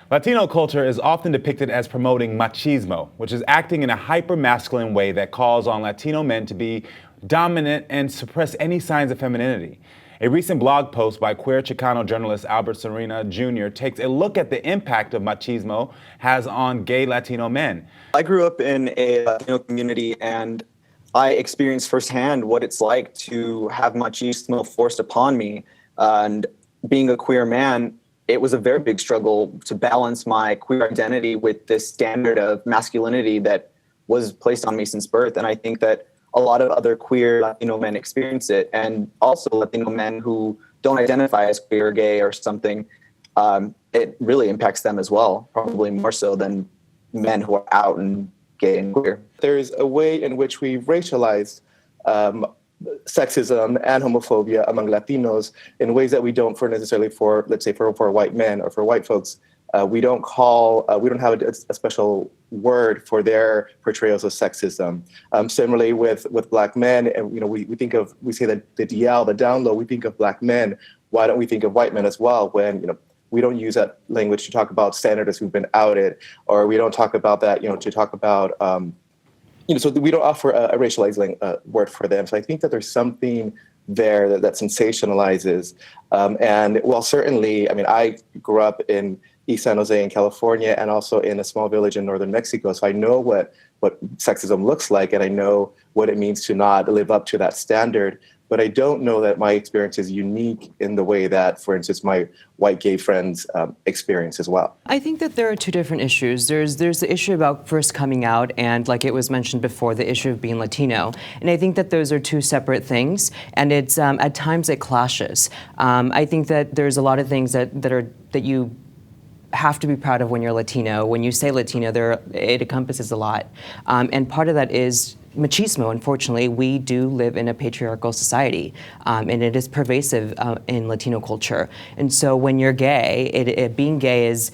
Latino culture is often depicted as promoting machismo, which is acting in a hyper-masculine way that calls on Latino men to be dominant and suppress any signs of femininity. A recent blog post by queer Chicano journalist Albert Serena Jr. takes a look at the impact of machismo has on gay Latino men. I grew up in a Latino community, and I experienced firsthand what it's like to have machismo forced upon me. And being a queer man, it was a very big struggle to balance my queer identity with this standard of masculinity that was placed on me since birth. And I think that a lot of other queer Latino men experience it, and also Latino men who don't identify as queer or gay or something. It really impacts them as well, probably more so than men who are out and gay and queer. There's a way in which we racialize sexism and homophobia among Latinos in ways that we don't necessarily for, let's say, for white men or for white folks. We don't have a special word for their portrayals of sexism. Similarly with Black men, and we say that the DL, the down low, we think of Black men. Why don't we think of white men as well? When we don't use that language to talk about senators who've been outed, or we don't talk about that to talk about so we don't offer a racialized word for them. So I think that there's something there that sensationalizes. And well, certainly, I grew up in East San Jose in California and also in a small village in northern Mexico. So I know what sexism looks like, and I know what it means to not live up to that standard. But I don't know that my experience is unique in the way that, for instance, my white gay friends experience as well. I think that there are two different issues. There's the issue about first coming out, and like it was mentioned before, the issue of being Latino. And I think that those are two separate things, and it's at times it clashes. I think that there's a lot of things that you have to be proud of when you're Latino. When you say Latino, it encompasses a lot. And part of that is machismo. Unfortunately, we do live in a patriarchal society, and it is pervasive in Latino culture. And so when you're gay, being gay is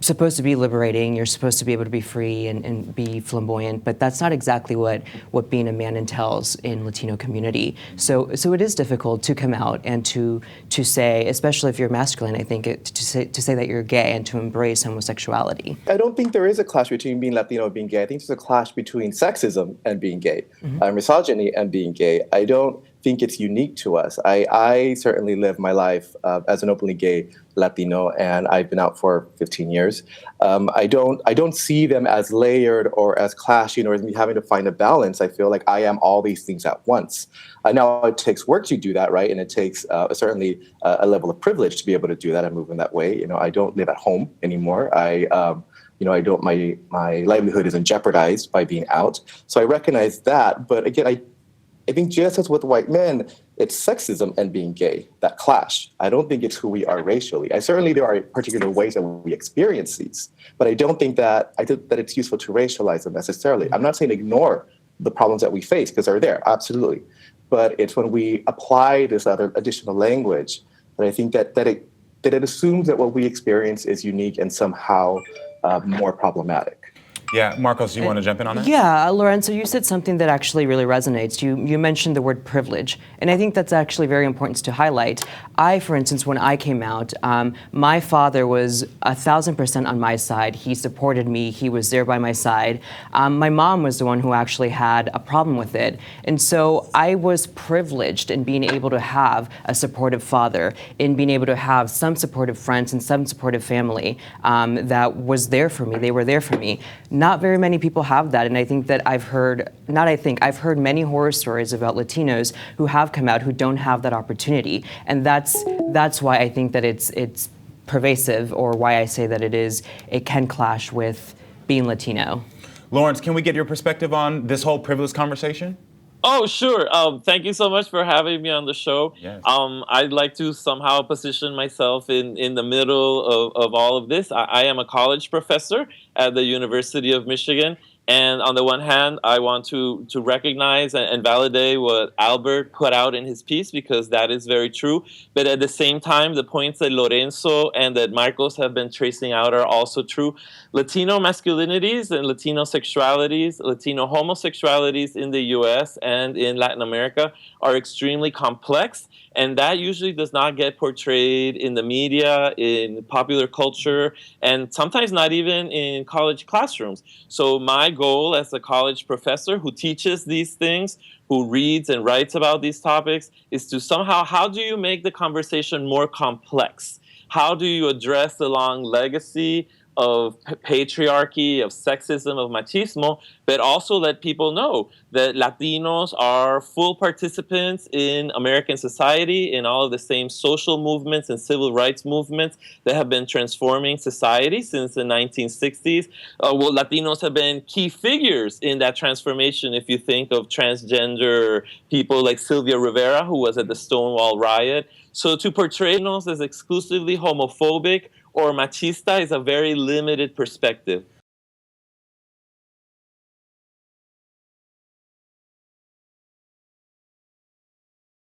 supposed to be liberating. You're supposed to be able to be free and be flamboyant, but that's not exactly what being a man entails in Latino community. So it is difficult to come out and to say, especially if you're masculine, I think to say that you're gay and to embrace homosexuality. I don't think there is a clash between being Latino and being gay. I think there's a clash between sexism and being gay, misogyny and being gay. I don't think it's unique to us. I certainly live my life as an openly gay Latino, and I've been out for 15 years. I don't see them as layered or as clashing or as me having to find a balance. I feel like I am all these things at once. Now it takes work to do that, right? And it takes certainly a level of privilege to be able to do that and move in that way. I don't live at home anymore. I don't. My livelihood isn't jeopardized by being out. So I recognize that. But again, I think just as with white men, it's sexism and being gay that clash. I don't think it's who we are racially. Certainly there are particular ways that we experience these, but I think that it's useful to racialize them necessarily. I'm not saying ignore the problems that we face, because they're there, absolutely. But it's when we apply this other additional language that I think that it assumes that what we experience is unique and somehow more problematic. Yeah, Marcos, do you want to jump in on that? Yeah, Lorenzo, you said something that actually really resonates. You mentioned the word privilege, and I think that's actually very important to highlight. For instance, when I came out, my father was 1,000% on my side. He supported me. He was there by my side. My mom was the one who actually had a problem with it, and so I was privileged in being able to have a supportive father, in being able to have some supportive friends and some supportive family that was there for me. They were there for me. Not very many people have that, and I think that I've heard many horror stories about Latinos who have come out who don't have that opportunity, and that's why I think that it's pervasive, or why I say that it can clash with being Latino. Lawrence, can we get your perspective on this whole privilege conversation? Oh, sure. Thank you so much for having me on the show. Yes. I'd like to somehow position myself in the middle of all of this. I am a college professor at the University of Michigan. And on the one hand, I want to recognize and validate what Albert put out in his piece, because that is very true. But at the same time, the points that Lorenzo and that Marcos have been tracing out are also true. Latino masculinities and Latino sexualities, Latino homosexualities in the U.S. and in Latin America are extremely complex. And that usually does not get portrayed in the media, in popular culture, and sometimes not even in college classrooms. So my goal as a college professor who teaches these things, who reads and writes about these topics, is to somehow, how do you make the conversation more complex? How do you address the long legacy of patriarchy, of sexism, of machismo, but also let people know that Latinos are full participants in American society, in all of the same social movements and civil rights movements that have been transforming society since the 1960s. Well, Latinos have been key figures in that transformation. If you think of transgender people like Sylvia Rivera, who was at the Stonewall riot. So to portray Latinos as exclusively homophobic or machista is a very limited perspective.